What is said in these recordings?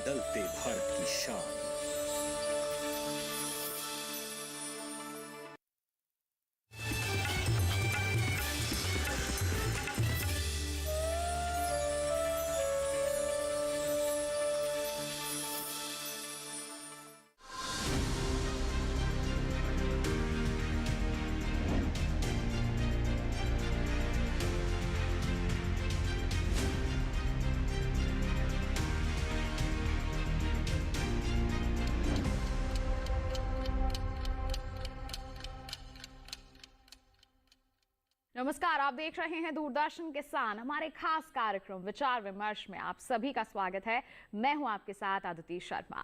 बदलते भारत की शान। नमस्कार, आप देख रहे हैं दूरदर्शन किसान। हमारे खास कार्यक्रम विचार विमर्श में आप सभी का स्वागत है। मैं हूं आपके साथ अदिति शर्मा।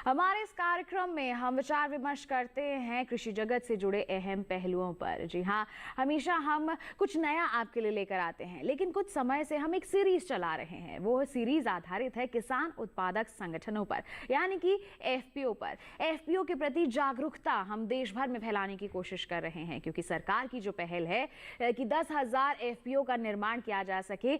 हमारे इस कार्यक्रम में हम विचार विमर्श करते हैं कृषि जगत से जुड़े अहम पहलुओं पर। जी हां, हमेशा हम कुछ नया आपके लिए लेकर आते हैं, लेकिन कुछ समय से हम एक सीरीज चला रहे हैं। वो सीरीज आधारित है किसान उत्पादक संगठनों पर, यानी कि एफपीओ पर। एफपीओ के प्रति जागरूकता हम देश भर में फैलाने की कोशिश कर रहे हैं, क्योंकि सरकार की जो पहल है कि 10,000 एफपीओ का निर्माण किया जा सके,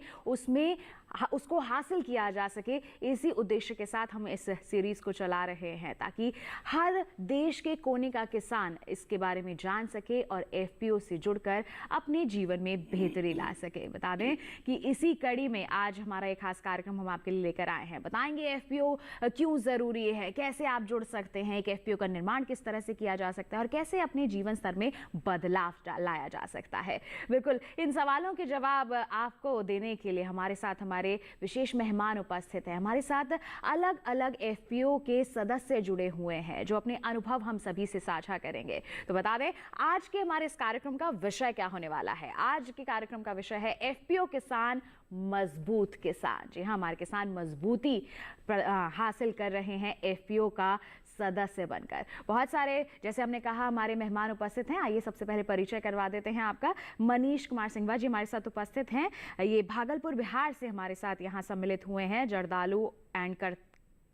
उसको हासिल किया जा सके, इसी उद्देश्य के साथ हम इस सीरीज को चला रहे हैं, ताकि हर देश के कोने का किसान इसके बारे में जान सके और एफपीओ से जुड़कर अपने जीवन में बेहतरी ला सके। बता दें कि इसी कड़ी में आज हमारा एक खास कार्यक्रम हम आपके लिए लेकर आए हैं। बताएंगे एफपीओ क्यों जरूरी है, कैसे आप जुड़ सकते हैं, एक एफपीओ का निर्माण किस तरह से किया जा सकता है और कैसे अपने जीवन स्तर में बदलाव लाया जा सकता है। बिल्कुल, इन सवालों के जवाब आपको देने के लिए हमारे साथ हमारे विशेष मेहमान उपस्थित हैं। हमारे साथ अलग अलग एफपीओ के सदस्य जुड़े हुए हैं, जो अपने अनुभव हम सभी से साझा करेंगे। तो बता दें आज के हमारे इस कार्यक्रम का विषय क्या होने वाला है। आज के कार्यक्रम का विषय है एफपीओ किसान मजबूत किसान। जी हाँ, हमारे किसान मजबूती हासिल कर रहे हैं एफपीओ का सदस्य बनकर। बहुत सारे, जैसे हमने कहा, हमारे मेहमान उपस्थित हैं। आइए सबसे पहले परिचय करवा देते हैं आपका। मनीष कुमार सिंघवा जी हमारे साथ उपस्थित हैं। ये भागलपुर बिहार से हमारे साथ यहाँ सम्मिलित हुए हैं। Jardalu and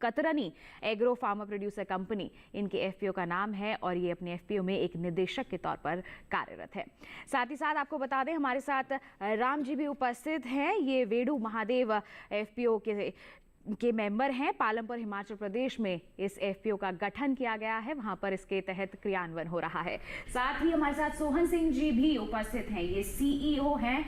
Katarni agro farmer producer company इनके एफपीओ का नाम है और ये अपने एफपीओ में एक निदेशक के तौर पर कार्यरत है। साथ ही साथ आपको बता दें हमारे साथ राम जी भी उपस्थित हैं। ये वेडू महादेव एफपीओ के मेंबर हैं। पालमपुर हिमाचल प्रदेश में इस एफपीओ का गठन किया गया है, वहां पर इसके तहत क्रियान्वयन हो रहा है। साथ ही हमारे साथ सोहन सिंह जी भी उपस्थित हैं। ये सीईओ हैं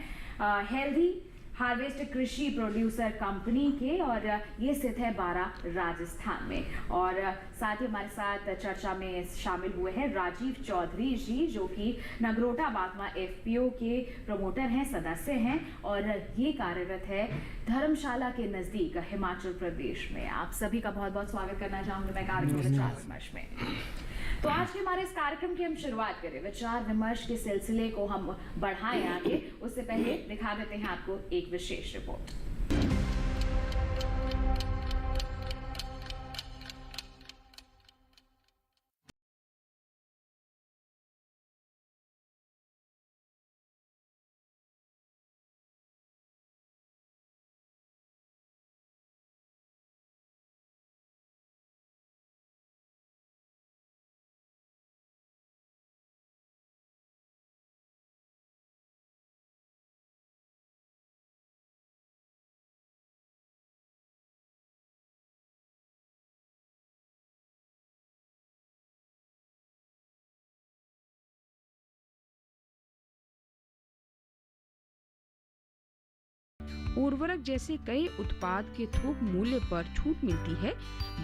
हेल्दी हार्वेस्ट कृषि प्रोड्यूसर कंपनी के और ये स्थित है बारा राजस्थान में। और साथ ही हमारे साथ चर्चा में शामिल हुए हैं राजीव चौधरी जी, जो कि नगरोटा बागमा एफपीओ के प्रमोटर हैं, सदस्य हैं और ये कार्यरत है धर्मशाला के नजदीक हिमाचल प्रदेश में। आप सभी का बहुत बहुत स्वागत करना चाहूंगी मैं कार्यक्रम विचार विमर्श में। तो आज के हमारे इस कार्यक्रम की हम शुरुआत करें, विचार विमर्श के सिलसिले को हम बढ़ाएं आगे। उससे पहले दिखा देते हैं आपको एक विशेष रिपोर्ट। उर्वरक जैसे कई उत्पाद के थोक मूल्य पर छूट मिलती है,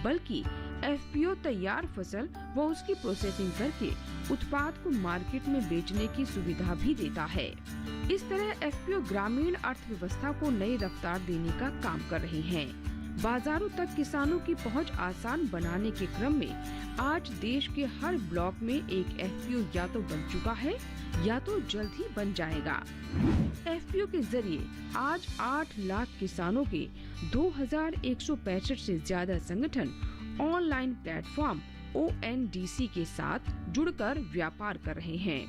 बल्कि एफपीओ तैयार फसल व उसकी प्रोसेसिंग करके उत्पाद को मार्केट में बेचने की सुविधा भी देता है। इस तरह एफपीओ ग्रामीण अर्थव्यवस्था को नई रफ्तार देने का काम कर रहे हैं। बाजारों तक किसानों की पहुंच आसान बनाने के क्रम में आज देश के हर ब्लॉक में एक एफपीओ या तो बन चुका है या तो जल्द ही बन जाएगा। एफपीओ के जरिए आज 8 लाख किसानों के 2165 से ज्यादा संगठन ऑनलाइन प्लेटफॉर्म ONDC के साथ जुड़कर व्यापार कर रहे हैं।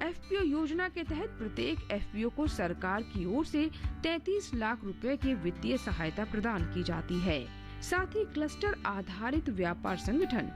एफपीओ योजना के तहत प्रत्येक एफपीओ को सरकार की ओर से 33 लाख रुपए की वित्तीय सहायता प्रदान की जाती है। साथ ही क्लस्टर आधारित व्यापार संगठन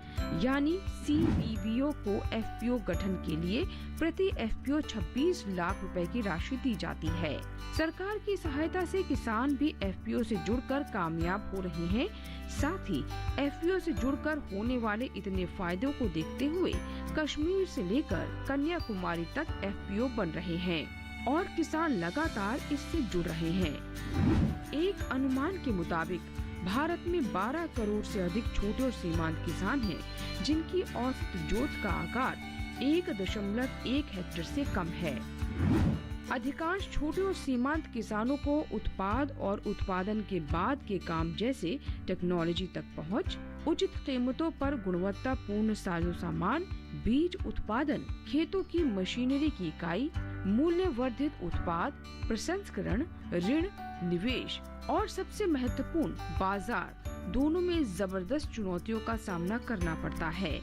यानी CBVO को FPO गठन के लिए प्रति FPO 26 लाख रुपए की राशि दी जाती है। सरकार की सहायता से किसान भी FPO से जुड़कर कामयाब हो रहे हैं। साथ ही FPO से जुड़कर होने वाले इतने फायदों को देखते हुए कश्मीर से लेकर कन्याकुमारी तक FPO बन रहे हैं और किसान लगातार इससे जुड़ रहे हैं। एक अनुमान के मुताबिक भारत में 12 करोड़ से अधिक छोटे और सीमांत किसान हैं, जिनकी औसत जोत का आकार 1.1 हेक्टेयर से कम है। अधिकांश छोटे और सीमांत किसानों को उत्पाद और उत्पादन के बाद के काम जैसे टेक्नोलॉजी तक पहुंच, उचित कीमतों पर गुणवत्तापूर्ण साजो सामान, बीज उत्पादन, खेतों की मशीनरी की इकाई, मूल्य वर्धित उत्पाद, प्रसंस्करण, ऋण, निवेश और सबसे महत्वपूर्ण बाजार, दोनों में जबरदस्त चुनौतियों का सामना करना पड़ता है।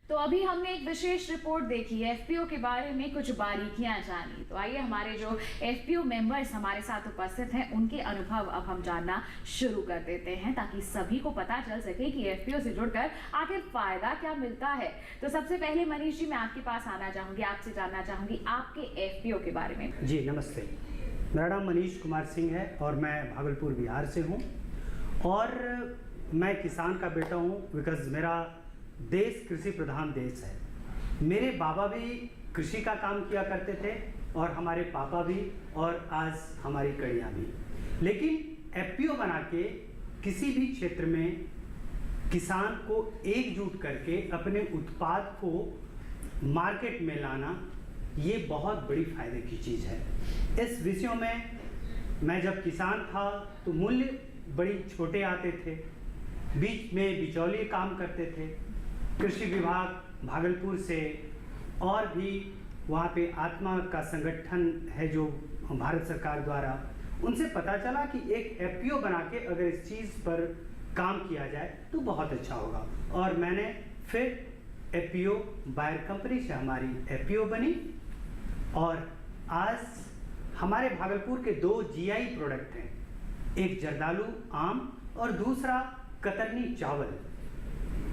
तो अभी हमने एक विशेष रिपोर्ट देखी है, FPO के बारे में कुछ बारीकियां जानी। तो आइए हमारे जो FPO मेंबर्स हमारे साथ उपस्थित हैं उनके अनुभव अब हम जानना शुरू कर देते हैं, ताकि सभी को पता चल सके कि FPO से जुड़कर आखिर फायदा क्या मिलता है। तो सबसे पहले मनीष जी, मैं आपके पास आना चाहूंगी, आपसे जानना चाहूंगी आपके FPO के बारे में। जी नमस्ते, मेरा नाम मनीष कुमार सिंह है और मैं भागलपुर बिहार से हूँ और मैं किसान का बेटा हूँ। बिकॉज मेरा देश कृषि प्रधान देश है। मेरे बाबा भी कृषि का काम किया करते थे और हमारे पापा भी, और आज हमारी कड़ियाँ भी। लेकिन FPO बना के किसी भी क्षेत्र में किसान को एकजुट करके अपने उत्पाद को मार्केट में लाना, ये बहुत बड़ी फायदे की चीज़ है। इस विषयों में मैं जब किसान था तो मूल्य बड़ी छोटे आते थे, बीच में बिचौलिए काम करते थे। कृषि विभाग भागलपुर से और भी वहाँ पे आत्मा का संगठन है जो भारत सरकार द्वारा, उनसे पता चला कि एक FPO बना के अगर इस चीज़ पर काम किया जाए तो बहुत अच्छा होगा। और मैंने फिर FPO बायर कंपनी से हमारी FPO बनी और आज हमारे भागलपुर के 2 GI प्रोडक्ट हैं, एक जर्दालू आम और दूसरा कतरनी चावल।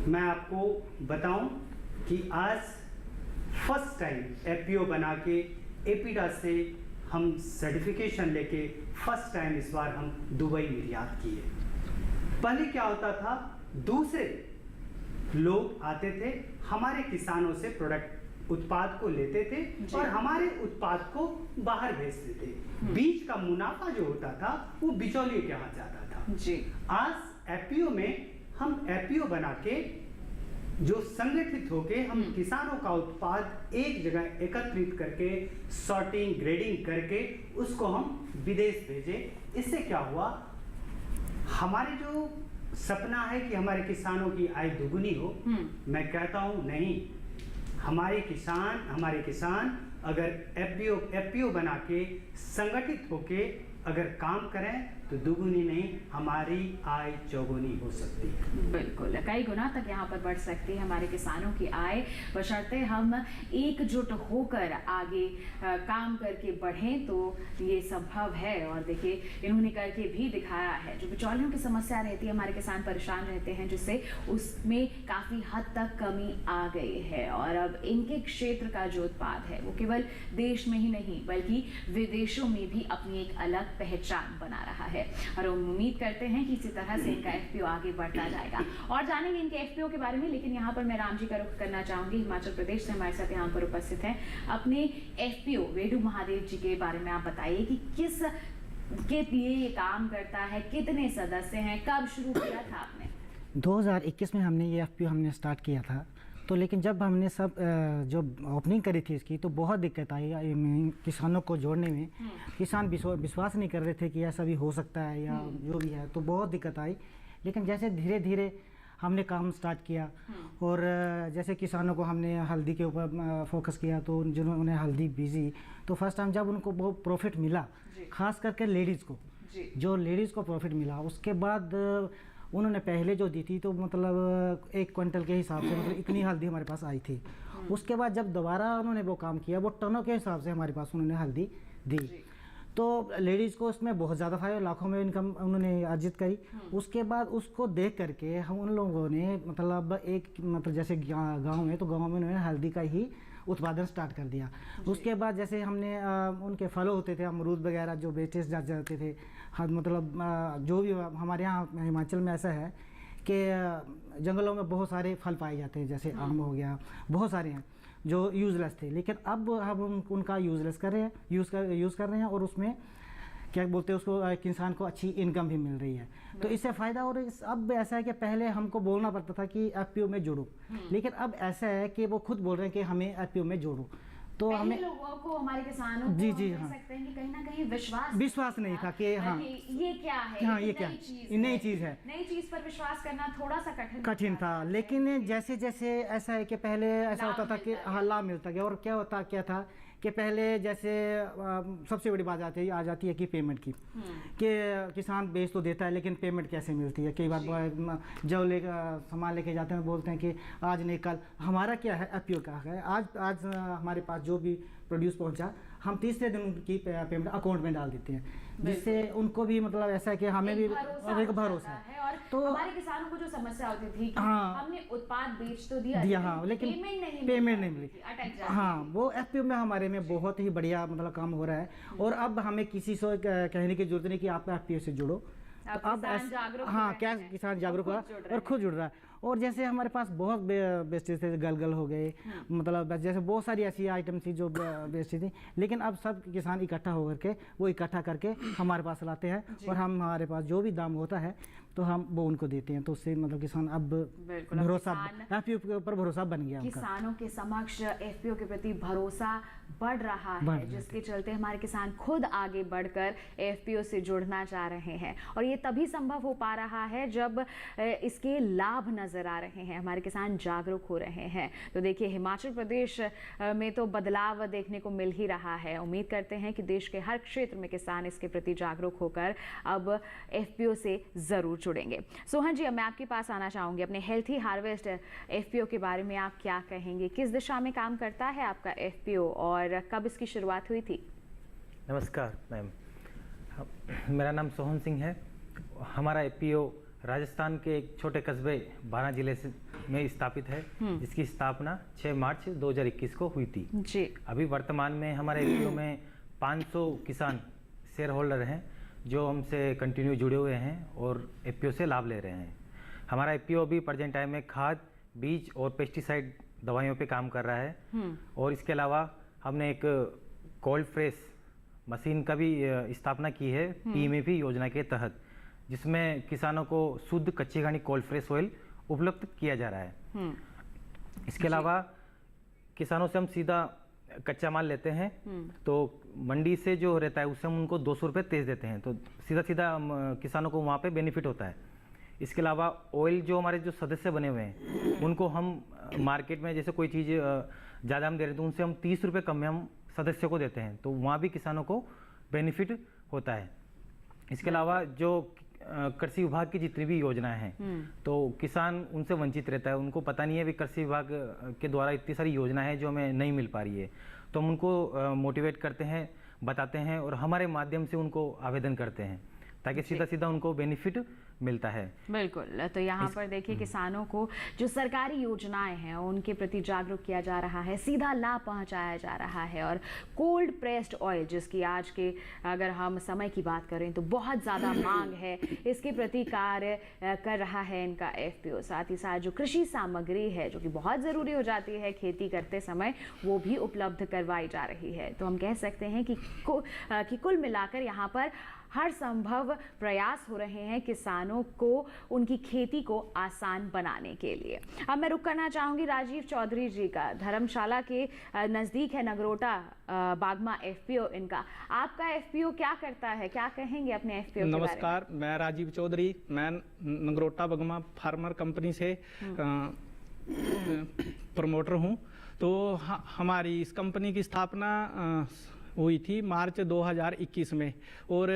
मैं आपको बताऊं कि आज फर्स्ट टाइम FPO बना के एपीडा से हम सर्टिफिकेशन लेके फर्स्ट टाइम इस बार हम दुबई निर्यात किए। पहले क्या होता था, दूसरे लोग आते थे हमारे किसानों से प्रोडक्ट उत्पाद को लेते थे और हमारे उत्पाद को बाहर भेजते थे। बीच का मुनाफा जो होता था वो बिचौलिए के हाथ जाता था जी। आज FPO में हम FPO बना के जो संगठित होके हम किसानों का उत्पाद एक जगह एकत्रित करके सॉर्टिंग ग्रेडिंग करके उसको हम विदेश भेजे। इससे क्या हुआ, हमारे जो सपना है कि हमारे किसानों की आय दुगुनी हो, मैं कहता हूं नहीं, हमारे किसान अगर FPO बना के संगठित होके अगर काम करें तो दुगुनी नहीं, हमारी आय चौगुनी हो सकती है। बिल्कुल, कई गुना तक यहाँ पर बढ़ सकती है हमारे किसानों की आय, बशर्ते हम एकजुट होकर आगे काम करके बढ़ें तो ये संभव है। और देखिए इन्होंने करके भी दिखाया है। जो बिचौलियों की समस्या रहती है, हमारे किसान परेशान रहते हैं, जिससे उसमें काफ़ी हद तक कमी आ गई है। और अब इनके क्षेत्र का जो उत्पाद है वो केवल देश में ही नहीं बल्कि विदेशों में भी अपनी एक अलग पहचान बना रहा है। और उम्मीद करते हैं कि इसी तरह से इनका FPO आगे बढ़ता जाएगा। और जानेंगे इनके FPO के बारे में, लेकिन यहाँ पर मैं राम जी का रुख करना चाहूंगी। हिमाचल प्रदेश से हमारे साथ यहाँ पर उपस्थित हैं। अपने FPO वेडू महादेव जी के बारे में आप बताइए कि किस के लिए ये काम करता है, कितने सदस्य हैं, कब शुरू किया था आपने? 2021 में हमने ये FPO हमने स्टार्ट किया था। तो लेकिन जब हमने सब जो ओपनिंग करी थी इसकी तो बहुत दिक्कत आई किसानों को जोड़ने में। किसान विश्वास नहीं कर रहे थे कि ऐसा भी हो सकता है या जो भी है, तो बहुत दिक्कत आई। लेकिन जैसे धीरे धीरे हमने काम स्टार्ट किया। और जैसे किसानों को हमने हल्दी के ऊपर फोकस किया, तो जिन्होंने हल्दी बीजी तो फर्स्ट टाइम जब उनको बहुत प्रॉफिट मिला, खास करके लेडीज़ को, जो लेडीज़ को प्रॉफिट मिला, उसके बाद उन्होंने पहले जो दी थी तो मतलब 1 क्विंटल के हिसाब से मतलब इतनी हल्दी हमारे पास आई थी। उसके बाद जब दोबारा उन्होंने वो काम किया, वो टनों के हिसाब से हमारे पास उन्होंने हल्दी दी। तो लेडीज़ को उसमें बहुत ज़्यादा फायदा, लाखों में इनकम उन्होंने अर्जित करी। उसके बाद उसको देख करके हम उन लोगों ने मतलब जैसे गांव में, तो गांव में उन्होंने हल्दी का ही उत्पादन स्टार्ट कर दिया। उसके बाद जैसे हमने उनके फल होते थे, अमरूद वगैरह जो बेचे जाते थे, मतलब जो भी हमारे यहाँ हिमाचल में ऐसा है कि जंगलों में बहुत सारे फल पाए जाते हैं, जैसे आम हो गया, बहुत सारे हैं जो यूज़लेस थे, लेकिन अब हम उनका यूज़ कर रहे हैं और उसमें क्या बोलते हैं उसको, किसान को अच्छी इनकम भी मिल रही है। तो इससे फ़ायदा। और अब ऐसा है कि पहले हमको बोलना पड़ता था कि एफपीओ में जोड़ो, लेकिन अब ऐसा है कि वो खुद बोल रहे हैं कि हमें एफपीओ में जोड़ो। तो हमें लोगों को, हमारे किसानों को जी कह सकते हैं कि कहीं ना कहीं विश्वास नहीं था कि हाँ ये क्या है, हाँ ये क्या नई चीज़ है। नई चीज़ पर विश्वास करना थोड़ा सा कठिन था। लेकिन जैसे जैसे ऐसा है कि पहले ऐसा होता था कि हाँ लाभ मिलता गया। और क्या था कि पहले जैसे सबसे बड़ी बात आ जाती है कि पेमेंट की, कि किसान बेच तो देता है लेकिन पेमेंट कैसे मिलती है। कई बार जब सामान लेके जाते हैं बोलते हैं कि आज नहीं कल। हमारा क्या है, एफपीओ का है, आज हमारे पास जो भी प्रोड्यूस पहुंचा, हम तीसरे दिन उनकी पेमेंट अकाउंट में डाल देते हैं, जिससे उनको भी मतलब ऐसा है कि हमें भी एक भरोसा है। और तो हमारे किसानों को जो समस्या होती थी कि हमने उत्पाद बेच तो दिया हाँ, लेकिन पेमेंट नहीं मिली। हाँ, वो एफपीओ में हमारे में बहुत ही बढ़िया मतलब काम हो रहा है। और अब हमें किसी से कहने की जरूरत नहीं कि आप एफपीओ से जुड़ो। तो अब हाँ, क्या किसान जागरूक हुआ और खुद जुड़ रहा है। और जैसे हमारे पास बहुत बेस्टेज थे, गलगल हो गए, मतलब जैसे बहुत सारी ऐसी आइटम थी जो बेस्टेज थी, लेकिन अब सब किसान इकट्ठा होकर के वो इकट्ठा करके हमारे पास लाते हैं और हमारे पास जो भी दाम होता है तो हम वो उनको देते हैं। तो उससे मतलब किसान अब भरोसा, एफपीओ के ऊपर भरोसा बन गया। किसानों के समक्ष एफपीओ के प्रति भरोसा बढ़ रहा है, जिसके चलते हमारे किसान खुद आगे बढ़कर एफपीओ से जुड़ना चाह रहे हैं। और ये तभी संभव हो पा रहा है जब इसके लाभ नजर आ रहे हैं, हमारे किसान जागरूक हो रहे हैं। तो देखिए, हिमाचल प्रदेश में तो बदलाव देखने को मिल ही रहा है। उम्मीद करते हैं कि देश के हर क्षेत्र में किसान इसके प्रति जागरूक होकर अब एफपीओ से जरूर जुड़ेंगे। सोहन जी, अब मैं आपके पास आना चाहूंगी। अपने हेल्थी हार्वेस्ट एफपीओ के बारे में आप क्या कहेंगे? किस दिशा में काम करता है आपका एफपीओ और कब इसकी शुरुआत हुई थी? नमस्कार मैम, मेरा नाम सोहन सिंह है। हमारा एफपीओ राजस्थान के एक छोटे कस्बे बारां जिले में स्थापित है, जिसकी स्थापना 6 मार्च 2021 को हुई थी जी। अभी वर्तमान में हमारे एफपीओ में 500 किसान शेयर होल्डर हैं जो हमसे कंटिन्यू जुड़े हुए हैं और एफपीओ से लाभ ले रहे हैं। हमारा एफपीओ अभी प्रेजेंट टाइम में खाद, बीज और पेस्टिसाइड दवाइयों पे काम कर रहा है। और इसके अलावा हमने एक कोल्ड फ्रेश मशीन का भी स्थापना की है पीएमएफी योजना के तहत, जिसमें किसानों को शुद्ध कच्ची घानी कोल्ड फ्रेश ऑयल उपलब्ध किया जा रहा है। इसके अलावा किसानों से हम सीधा कच्चा माल लेते हैं, तो मंडी से जो रहता है उससे हम उनको 200 रुपये तेज देते हैं, तो सीधा किसानों को वहाँ पे बेनिफिट होता है। इसके अलावा ऑयल जो हमारे जो सदस्य बने हुए हैं उनको हम मार्केट में जैसे कोई चीज़ ज़्यादा हम दे रहे हैं तो उनसे हम 30 रुपये कम में हम सदस्य को देते हैं, तो वहाँ भी किसानों को बेनिफिट होता है। इसके अलावा जो कृषि विभाग की जितनी भी योजनाएं हैं तो किसान उनसे वंचित रहता है, उनको पता नहीं है भी कृषि विभाग के द्वारा इतनी सारी योजनाएं हैं जो हमें नहीं मिल पा रही है, तो हम उनको मोटिवेट करते हैं, बताते हैं और हमारे माध्यम से उनको आवेदन करते हैं ताकि सीधा उनको बेनिफिट मिलता है। बिल्कुल, तो यहाँ पर देखिए किसानों को जो सरकारी योजनाएं हैं उनके प्रति जागरूक किया जा रहा है, सीधा लाभ पहुंचाया जा रहा है। और कोल्ड प्रेस्ड ऑयल, जिसकी आज के अगर हम समय की बात करें तो बहुत ज़्यादा मांग है, इसके प्रति कार्य कर रहा है इनका एफपीओ। साथ ही साथ जो कृषि सामग्री है जो कि बहुत ज़रूरी हो जाती है खेती करते समय, वो भी उपलब्ध करवाई जा रही है। तो हम कह सकते हैं कि कुल मिलाकर यहाँ पर हर संभव प्रयास हो रहे हैं किसानों को उनकी खेती को आसान बनाने के लिए। अब मैं रुक करना चाहूंगी राजीव चौधरी जी का, धर्मशाला के नज़दीक है नगरोटा बागमा एफपीओ इनका। आपका एफपीओ क्या करता है, क्या कहेंगे अपने एफपीओ के बारे में? नमस्कार, मैं राजीव चौधरी, मैं नगरोटा बागमा फार्मर कंपनी से प्रमोटर हूं। तो हमारी इस कंपनी की स्थापना हुई थी मार्च 2021 में, और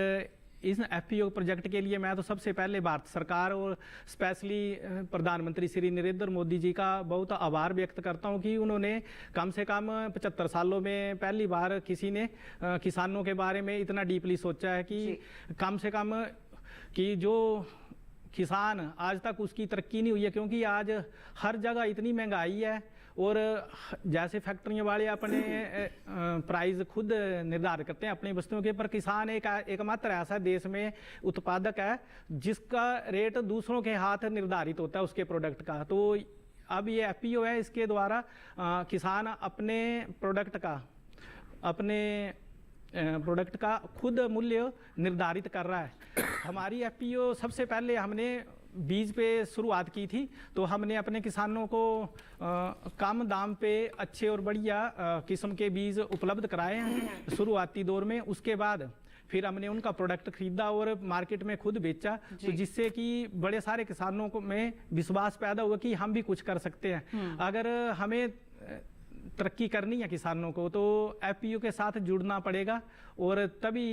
इस एफपीओ प्रोजेक्ट के लिए मैं तो सबसे पहले भारत सरकार और स्पेशली प्रधानमंत्री श्री नरेंद्र मोदी जी का बहुत आभार व्यक्त करता हूं कि उन्होंने कम से कम 75 सालों में पहली बार किसी ने किसानों के बारे में इतना डीपली सोचा है कि कम से कम कि जो किसान आज तक उसकी तरक्की नहीं हुई है, क्योंकि आज हर जगह इतनी महंगाई है और जैसे फैक्ट्रियों वाले अपने प्राइस खुद निर्धारित करते हैं अपनी वस्तुओं के, पर किसान एकमात्र ऐसा देश में उत्पादक है जिसका रेट दूसरों के हाथ निर्धारित होता है उसके प्रोडक्ट का। तो अब ये एफपीओ है, इसके द्वारा किसान अपने प्रोडक्ट का खुद मूल्य निर्धारित कर रहा है। हमारी एफपीओ सबसे पहले हमने बीज पे शुरुआत की थी, तो हमने अपने किसानों को कम दाम पे अच्छे और बढ़िया किस्म के बीज उपलब्ध कराए हैं शुरुआती दौर में। उसके बाद फिर हमने उनका प्रोडक्ट खरीदा और मार्केट में खुद बेचा, तो जिससे कि बड़े सारे किसानों को में विश्वास पैदा हुआ कि हम भी कुछ कर सकते हैं। अगर हमें तरक्की करनी है किसानों को तो एफपीओ के साथ जुड़ना पड़ेगा और तभी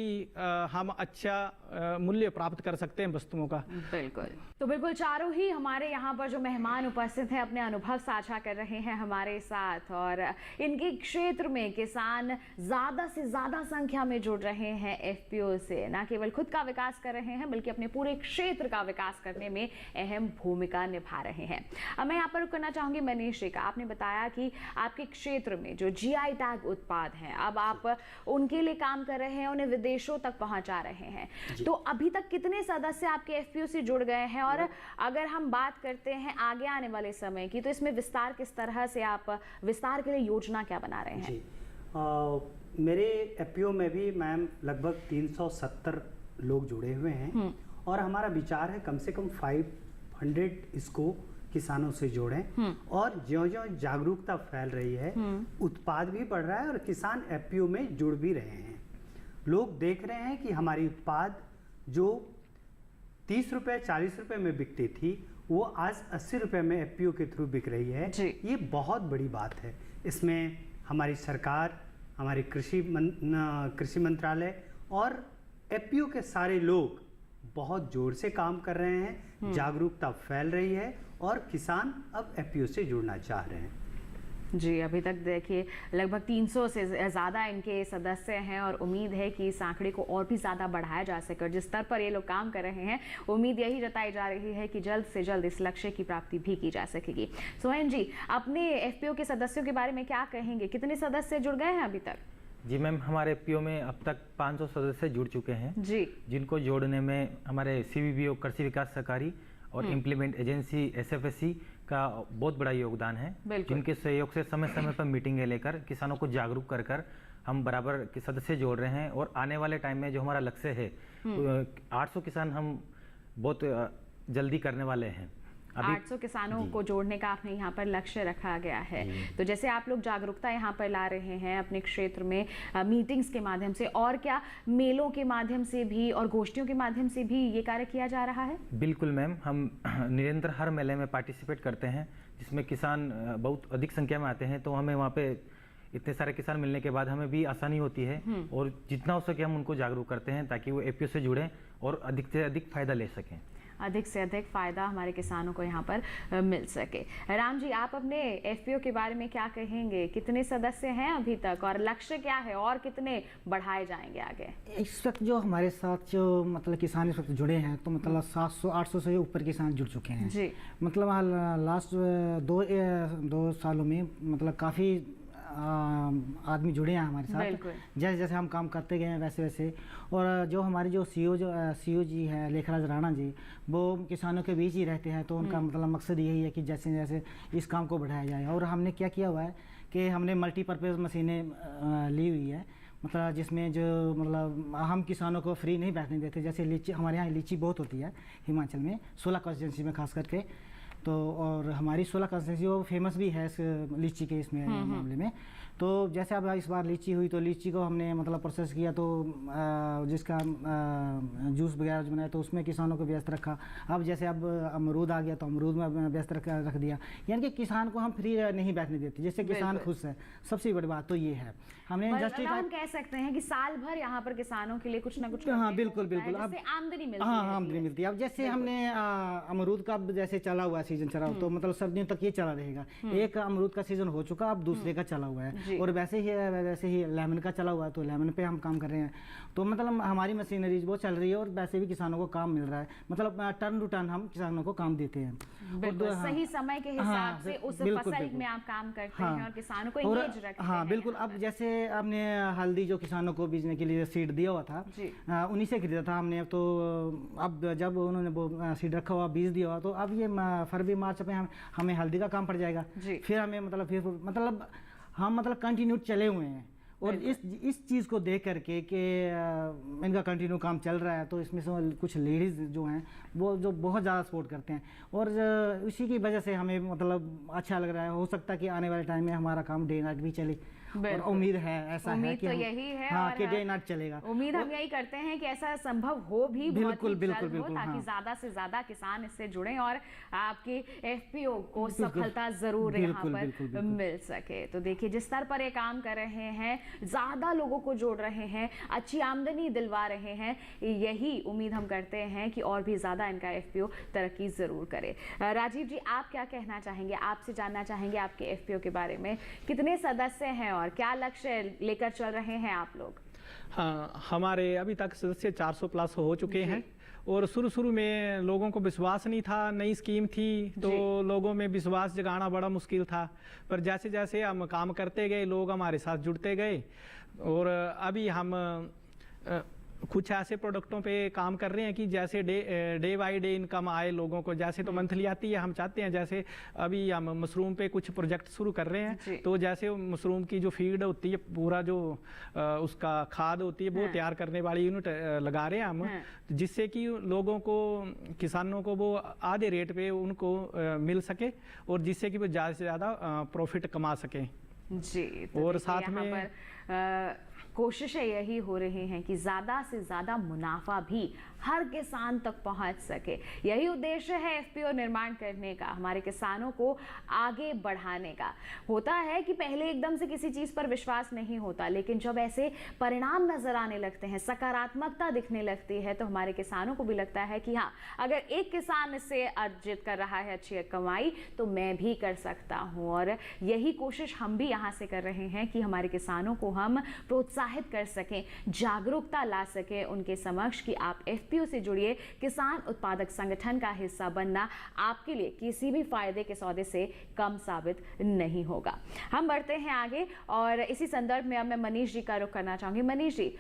हम अच्छा मूल्य प्राप्त कर सकते हैं वस्तुओं का। बिल्कुल, तो बिल्कुल चारों ही हमारे यहाँ पर जो मेहमान उपस्थित हैं अपने अनुभव साझा कर रहे हैं हमारे साथ, और इनके क्षेत्र में किसान ज़्यादा से ज़्यादा संख्या में जुड़ रहे हैं एफपीओ से, न केवल खुद का विकास कर रहे हैं बल्कि अपने पूरे क्षेत्र का विकास करने में अहम भूमिका निभा रहे हैं। अब मैं यहाँ पर करना चाहूँगी मनीष जी का, आपने बताया कि आपके क्षेत्र में जो जीआई टैग उत्पाद हैं अब आप उनके लिए काम कर रहे हैं, उन्हें विदेशों तक पहुंचा रहे हैं। तो अभी तक कितने सदस्य आपके एफपीओ से जुड़ गए हैं, और अगर हम बात करते हैं आगे आने वाले समय की, तो इसमें विस्तार किस तरह से, आप विस्तार के लिए योजना क्या बना रहे हैं? जी, मेरे एफपीओ में भी मैम लगभग 370 लोग जुड़े हुए हैं और हमारा विचार है कम से कम 500 इसको किसानों से जोड़ें, और ज्यों-ज्यों जागरूकता फैल रही है उत्पाद भी बढ़ रहा है और किसान एफपीओ में जुड़ भी रहे हैं। लोग देख रहे हैं कि हमारी उत्पाद जो 30 रुपये 40 रुपये में बिकती थी वो आज 80 रुपये में एफपीओ के थ्रू बिक रही है। ये बहुत बड़ी बात है। इसमें हमारी सरकार, हमारी कृषि मंत्रालय और एफपीओ के सारे लोग बहुत जोर से काम कर रहे हैं, जागरूकता फैल रही है और किसान अब एफपीओ से जुड़ना चाह रहे हैं। जी, अभी तक देखिए लगभग 300 से ज़्यादा इनके सदस्य हैं और उम्मीद है कि इस आंकड़े को और भी ज़्यादा बढ़ाया जा सके। और जिस स्तर पर ये लोग काम कर रहे हैं उम्मीद यही जताई जा रही है कि जल्द से जल्द इस लक्ष्य की प्राप्ति भी की जा सकेगी। सोहन जी, अपने एफपीओ के सदस्यों के बारे में क्या कहेंगे, कितने सदस्य जुड़ गए हैं अभी तक? जी मैम, हमारे एफपीओ में अब तक 500 सदस्य जुड़ चुके हैं जी, जिनको जोड़ने में हमारे सीवीबीओ कृषि विकास सहकारी और इम्प्लीमेंट एजेंसी एसएफएससी का बहुत बड़ा योगदान है, जिनके सहयोग से समय समय पर मीटिंगें लेकर किसानों को जागरूक कर कर हम बराबर के सदस्य जोड़ रहे हैं। और आने वाले टाइम में जो हमारा लक्ष्य है 800 किसान हम बहुत जल्दी करने वाले हैं। 800 किसानों को जोड़ने का आपने यहाँ पर लक्ष्य रखा गया है। तो जैसे आप लोग जागरूकता यहाँ पर ला रहे हैं अपने क्षेत्र में मीटिंग्स के माध्यम से, और क्या मेलों के माध्यम से भी और गोष्ठियों के माध्यम से भी ये कार्य किया जा रहा है? बिल्कुल मैम, हम निरंतर हर मेले में पार्टिसिपेट करते हैं जिसमें किसान बहुत अधिक संख्या में आते हैं। तो हमें वहाँ पे इतने सारे किसान मिलने के बाद हमें भी आसानी होती है और जितना हो सके हम उनको जागरूक करते हैं ताकि वो एफपीओ से जुड़ें और अधिक से अधिक फायदा ले सकें। अधिक से अधिक फायदा हमारे किसानों को यहाँ पर मिल सके। राम जी, आप अपने एफपीओ के बारे में क्या कहेंगे, कितने सदस्य हैं अभी तक और लक्ष्य क्या है और कितने बढ़ाए जाएंगे आगे? इस वक्त जो हमारे साथ जो मतलब किसान इस वक्त जुड़े हैं तो मतलब 700-800 से ऊपर किसान जुड़ चुके हैं जी। मतलब लास्ट दो सालों में मतलब काफ़ी आदमी जुड़े हैं हमारे साथ, जैसे जैसे हम काम करते गए हैं वैसे वैसे। और जो हमारे जो सीओ जी है लेखराज राणा जी, वो किसानों के बीच ही रहते हैं, तो उनका मतलब मकसद यही है कि जैसे जैसे इस काम को बढ़ाया जाए। और हमने क्या किया हुआ है कि हमने मल्टीपर्पज़ मशीनें ली हुई है, मतलब जिसमें जो मतलब हम किसानों को फ्री नहीं बैठने देते। जैसे लीची, हमारे यहाँ लीची बहुत होती है हिमाचल में, 16 कॉन्स्टिट्यूंसी में खास करके। तो और हमारी 16 कॉन्स्टिट्यूंसी वो फेमस भी है इस लीची के इसमें मामले में। तो जैसे अब इस बार लीची हुई तो लीची को हमने मतलब प्रोसेस किया, तो जिसका जूस वगैरह जो बनाया तो उसमें किसानों को व्यस्त रखा। अब जैसे अब अमरूद आ गया तो अमरूद में व्यस्त रख दिया। यानी कि किसान को हम फ्री नहीं बैठने देते, जिससे किसान खुश है। सबसे बड़ी बात तो ये है। हमने इंडस्ट्री हम कह सकते हैं कि साल भर यहाँ पर किसानों के लिए कुछ ना कुछ हाँ बिल्कुल बिल्कुल, अब आमदनी मिलती है। हाँ आमदनी मिलती है। अब जैसे हमने अमरूद का जैसे चला हुआ सीजन चला, तो मतलब सर्दियों तक ये चला रहेगा। एक अमरूद का सीजन हो चुका, अब दूसरे का चला हुआ है। और वैसे ही लेमन का चला हुआ है, तो लेमन पे हम काम कर रहे हैं। तो मतलब हमारी मशीनरीज वो चल रही है और वैसे भी किसानों को काम मिल रहा है। मतलब टर्न टू टर्न हम किसानों को काम देते हैं। सही समय के हिसाब से उस फसल में आप काम करते हैं और किसानों को एंगेज रखते हैं। हाँ बिल्कुल। अब जैसे आपने हल्दी जो किसानों को बीजने के लिए सीड दिया हुआ था, उन्हीं से खरीदा था हमने। तो अब जब उन्होंने वो सीड रखा हुआ, बीज दिया हुआ, तो अब ये फरवरी मार्च में हमें हल्दी का काम पड़ जाएगा। फिर हमें मतलब हम कंटिन्यू चले हुए हैं। और इस चीज़ को देख करके कि इनका कंटिन्यू काम चल रहा है, तो इसमें से कुछ लेडीज़ जो हैं वो जो बहुत ज़्यादा सपोर्ट करते हैं। और इसी की वजह से हमें मतलब अच्छा लग रहा है। हो सकता है कि आने वाले टाइम में हमारा काम डे नाइट भी चले, और उम्मीद है ऐसा है कि तो यही है। हाँ, कि डे नाइट चलेगा। उम्मीद हम यही करते हैं कि ऐसा संभव हो भी, बिल्कुल बिल्कुल बिल्कुल, ताकि ज्यादा से ज्यादा किसान इससे जुड़ें और आपके एफपीओ को सफलता जरूर यहाँ पर मिल सके। तो देखिए जिस स्तर पर ये काम कर रहे हैं, ज्यादा लोगों को जोड़ रहे हैं, अच्छी आमदनी दिलवा रहे हैं, यही उम्मीद हम करते हैं कि और भी ज्यादा इनका एफपीओ तरक्की जरूर करे। राजीव जी, आप क्या कहना चाहेंगे? आपसे जानना चाहेंगे आपके एफपीओ के बारे में। कितने सदस्य हैं और क्या लक्ष्य लेकर चल रहे हैं आप लोग? हाँ, हमारे अभी तक सदस्य 400 प्लस हो चुके हैं। और शुरू में लोगों को विश्वास नहीं था, नई स्कीम थी तो लोगों में विश्वास जगाना बड़ा मुश्किल था। पर जैसे जैसे हम काम करते गए, लोग हमारे साथ जुड़ते गए। और अभी हम कुछ ऐसे प्रोडक्टों पे काम कर रहे हैं कि जैसे डे बाई डे इनकम आए लोगों को। जैसे तो मंथली आती है, हम चाहते हैं जैसे अभी हम मशरूम पे कुछ प्रोजेक्ट शुरू कर रहे हैं। तो जैसे मशरूम की जो फीड होती है, पूरा जो उसका खाद होती है, वो तैयार करने वाली यूनिट लगा रहे हैं हम, जिससे कि लोगों को, किसानों को वो आधे रेट पे उनको मिल सके और जिससे कि वो ज़्यादा से ज़्यादा प्रॉफिट कमा सकें जी। और साथ में कोशिशें यही हो रही हैं कि ज़्यादा से ज़्यादा मुनाफा भी हर किसान तक पहुंच सके। यही उद्देश्य है एफपीओ निर्माण करने का, हमारे किसानों को आगे बढ़ाने का। होता है कि पहले एकदम से किसी चीज़ पर विश्वास नहीं होता, लेकिन जब ऐसे परिणाम नज़र आने लगते हैं, सकारात्मकता दिखने लगती है, तो हमारे किसानों को भी लगता है कि हाँ, अगर एक किसान इससे अर्जित कर रहा है अच्छी कमाई, तो मैं भी कर सकता हूँ। और यही कोशिश हम भी यहाँ से कर रहे हैं कि हमारे किसानों को हम प्रोत्साहित कर सकें, जागरूकता ला सकें उनके समक्ष कि आप एफपीओ से जुड़िए। किसान उत्पादक संगठन का हिस्सा बनना आपके लिए किसी भी फायदे के सौदे से कम साबित नहीं होगा। हम बढ़ते हैं आगे और इसी संदर्भ में अब मैं मनीष जी का रुख करना चाहूंगी। मनीष जी,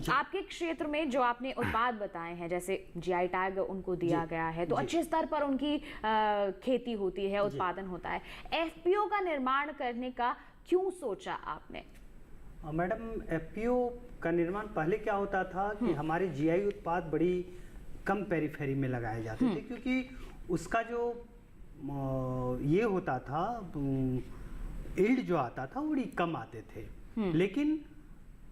आपके क्षेत्र में जो आपने उत्पाद बताए हैं, जैसे जीआई टैग उनको दिया गया है, तो अच्छे स्तर पर उनकी खेती होती है, उत्पादन होता है। एफपीओ का निर्माण करने का क्यों सोचा आपने? मैडम, एफपीओ का निर्माण पहले क्या होता था कि हमारे जीआई उत्पाद बड़ी कम पेरीफेरी में लगाए जाते थे, क्योंकि उसका जो ये होता था, यील्ड जो आता था वो बड़ी कम आते थे। लेकिन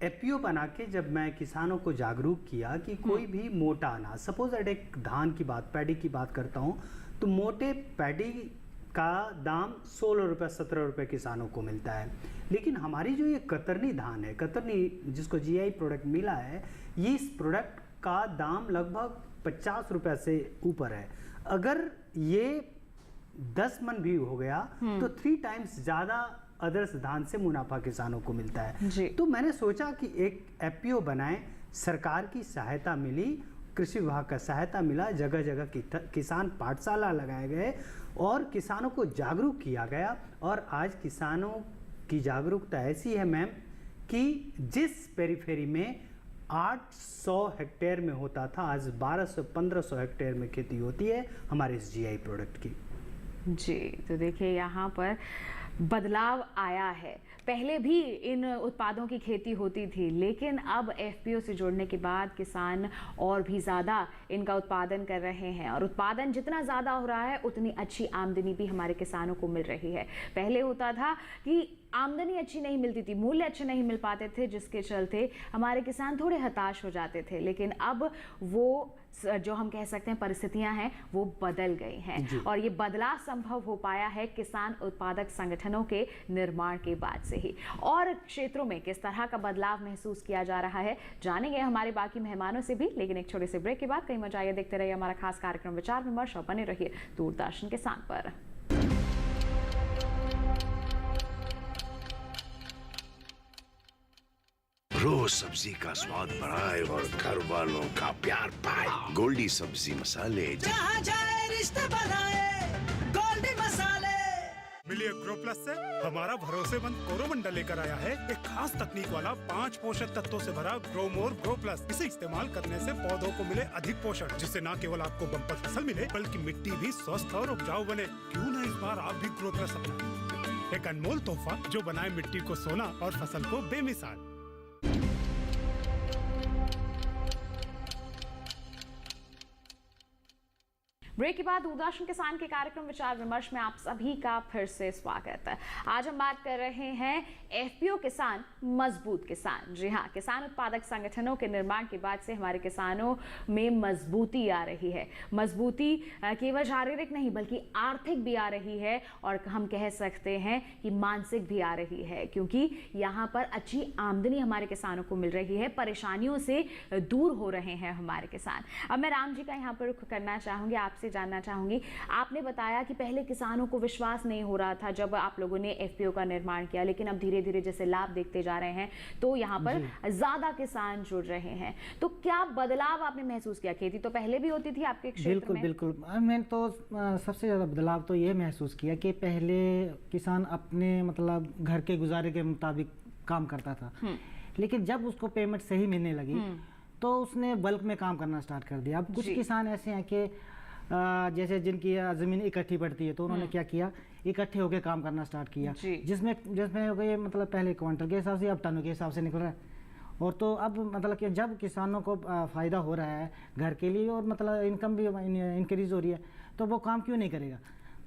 एफपीओ बना के जब मैं किसानों को जागरूक किया कि कोई भी मोटा अनाज, सपोज एक धान की बात, पैडी की बात करता हूँ, तो मोटे पैडी का दाम 16 रुपये 17 रुपये किसानों को मिलता है। लेकिन हमारी जो ये कतरनी धान है, कतरनी जिसको जीआई प्रोडक्ट मिला है, ये इस प्रोडक्ट का दाम लगभग 50 रुपये से ऊपर है। अगर ये 10 मन भी हो गया तो 3 टाइम्स ज़्यादा अदर्स धान से मुनाफा किसानों को मिलता है। तो मैंने सोचा कि एक एफपीओ बनाएं। सरकार की सहायता मिली, कृषि विभाग का सहायता मिला, जगह जगह किसान पाठशाला लगाए गए और किसानों को जागरूक किया गया। और आज किसानों की जागरूकता ऐसी है मैम कि जिस पेरीफेरी में 800 हेक्टेयर में होता था, आज 1200-1500 हेक्टेयर में खेती होती है हमारे इस जीआई प्रोडक्ट की। जी, तो देखिए यहाँ पर बदलाव आया है। पहले भी इन उत्पादों की खेती होती थी, लेकिन अब एफपीओ से जुड़ने के बाद किसान और भी ज़्यादा इनका उत्पादन कर रहे हैं, और उत्पादन जितना ज़्यादा हो रहा है उतनी अच्छी आमदनी भी हमारे किसानों को मिल रही है। पहले होता था कि आमदनी अच्छी नहीं मिलती थी, मूल्य अच्छे नहीं मिल पाते थे, जिसके चलते हमारे किसान थोड़े हताश हो जाते थे, लेकिन अब वो जो हम कह सकते हैं परिस्थितियां हैं वो बदल गई हैं, और ये बदलाव संभव हो पाया है किसान उत्पादक संगठनों के निर्माण के बाद से ही। और क्षेत्रों में किस तरह का बदलाव महसूस किया जा रहा है जानेंगे हमारे बाकी मेहमानों से भी, लेकिन एक छोटे से ब्रेक के बाद कई मजा आइए देखते रहिए हमारा खास कार्यक्रम विचार विमर्श, और बने रहिए दूरदर्शन किसान पर। रोज सब्जी का स्वाद बढ़ाए और घर वालों का प्यार पाए। गोल्डी सब्जी मसाले, जहाँ जाए रिश्ते बनाए, गोल्डी मसाले। मिलिए ग्रो प्लस से हमारा भरोसेमंद कोरोमंडल लेकर आया है एक खास तकनीक वाला 5 पोषक तत्वों से भरा ग्रो मोर ग्रो प्लस। इसे इस्तेमाल करने से पौधों को मिले अधिक पोषण, जिससे न केवल आपको बम्पर फसल मिले बल्कि मिट्टी भी स्वस्थ और उपजाऊ बने। क्यों न इस बार आप भी ग्रो प्लस अपनाएं, एक अनमोल तोहफा जो बनाए मिट्टी को सोना और फसल को बेमिसाल। ब्रेक के बाद दूरदर्शन किसान के कार्यक्रम विचार विमर्श में आप सभी का फिर से स्वागत है। आज हम बात कर रहे हैं एफपीओ किसान मजबूत किसान। जी हाँ, किसान उत्पादक संगठनों के निर्माण के बाद से हमारे किसानों में मजबूती आ रही है। मजबूती केवल शारीरिक नहीं बल्कि आर्थिक भी आ रही है, और हम कह सकते हैं कि मानसिक भी आ रही है, क्योंकि यहाँ पर अच्छी आमदनी हमारे किसानों को मिल रही है, परेशानियों से दूर हो रहे हैं हमारे किसान। अब मैं राम जी का यहाँ पर रुख करना चाहूँगी, आपसे जानना चाहूंगी, आपने बताया कि पहले किसानों को विश्वास नहीं हो रहा था जब आप लोगों ने एफपीओ का निर्माण किया, लेकिन अब धीरे धीरे जैसे लाभ देखते जा रहे हैं तो यहाँ पर ज्यादा किसान जुड़ रहे हैं। तो क्या बदलाव आपने महसूस किया? खेती तो पहले भी होती थी आपके क्षेत्र में? बिल्कुल। मैंने तो सबसे ज्यादा बदलाव तो ये महसूस किया कि पहले किसान अपने मतलब घर के गुजारे के मुताबिक काम करता था, लेकिन जब उसको पेमेंट सही मिलने लगी तो उसने बल्क में काम करना स्टार्ट कर दिया। अब कुछ किसान ऐसे हैं कि जैसे जिनकी ज़मीन इकट्ठी पड़ती है तो उन्होंने क्या किया, इकट्ठे होकर काम करना स्टार्ट किया, जिसमें हो गए मतलब पहले क्वांटल के हिसाब से अब टनों के हिसाब से निकल रहा है। और तो अब मतलब कि जब किसानों को फ़ायदा हो रहा है घर के लिए और मतलब इनकम भी इंक्रीज हो रही है, तो वो काम क्यों नहीं करेगा?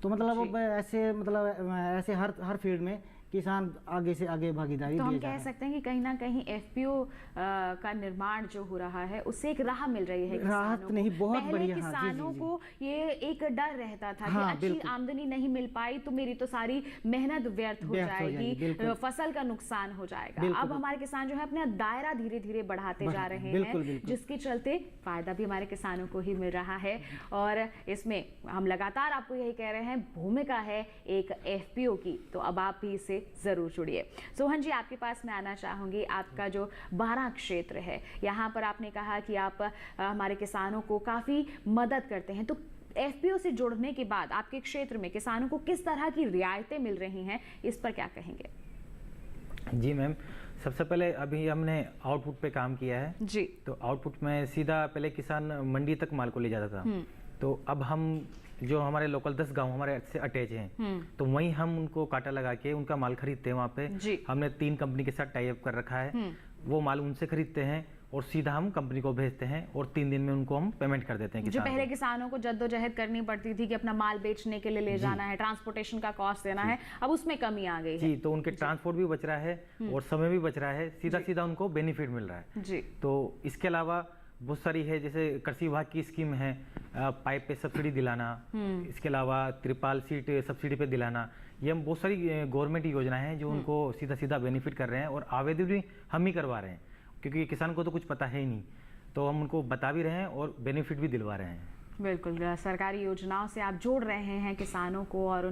तो मतलब ऐसे हर फील्ड में किसान आगे से आगे भागीदारी। तो हम कह सकते हैं कि कहीं ना कहीं एफपीओ का निर्माण जो हो रहा है उससे एक राह मिल रही है। राहत नहीं, बहुत बढ़िया। किसानों को ये एक डर रहता था कि अच्छी आमदनी नहीं मिल पाई तो मेरी तो सारी मेहनत व्यर्थ हो जाएगी, फसल का नुकसान हो जाएगा। अब हमारे किसान जो है अपना दायरा धीरे धीरे बढ़ाते जा रहे हैं, जिसके चलते फायदा भी हमारे किसानों को ही मिल रहा है। और इसमें हम लगातार आपको यही कह रहे हैं, भूमिका है एक एफपीओ की, तो अब आप भी इसे जरूर जुड़िए। सोहन जी, आपके पास मैं आना चाहूंगी। आपका जो 12 क्षेत्र है, यहाँ पर आपने कहा कि आप हमारे किसानों को काफी मदद करते हैं, तो एफपीओ से जुड़ने के बाद आपके क्षेत्र में किसानों को किस तरह की रियायतें मिल रही हैं, इस पर क्या कहेंगे? जी मैम, सबसे पहले अभी हमने आउटपुट पे काम किया है जी। तो आउटपुट में सीधा पहले किसान मंडी तक माल को ले जाता था, तो अब हम जो हमारे लोकल 10 गांव हमारे से अटैच हैं, तो वहीं हम उनको कांटा लगा के उनका माल खरीदते हैं। वहाँ पे हमने 3 कंपनी के साथ टाई अप कर रखा है, वो माल उनसे खरीदते हैं और सीधा हम कंपनी को भेजते हैं और 3 दिन में उनको हम पेमेंट कर देते हैं। जो पहले किसानों को जद्दोजहद करनी पड़ती थी कि अपना माल बेचने के लिए ले जाना है, ट्रांसपोर्टेशन का कॉस्ट देना है, अब उसमें कमी आ गई है। जी, तो उनके ट्रांसपोर्ट भी बच रहा है और समय भी बच रहा है, सीधा सीधा उनको बेनिफिट मिल रहा है जी। तो इसके अलावा बहुत सारी है, जैसे कृषि विभाग की स्कीम है, पाइप पे सब्सिडी दिलाना, इसके अलावा त्रिपाल सीट सब्सिडी पे दिलाना, ये हम बहुत सारी गवर्नमेंट योजना है जो उनको सीधा सीधा बेनिफिट कर रहे हैं और आवेदन भी हम ही करवा रहे हैं, क्योंकि किसान को तो कुछ पता है ही नहीं, तो हम उनको बता भी रहे हैं और बेनिफिट भी दिलवा रहे हैं। बिल्कुल, सरकारी योजनाओं से आप जोड़ रहे हैं किसानों को और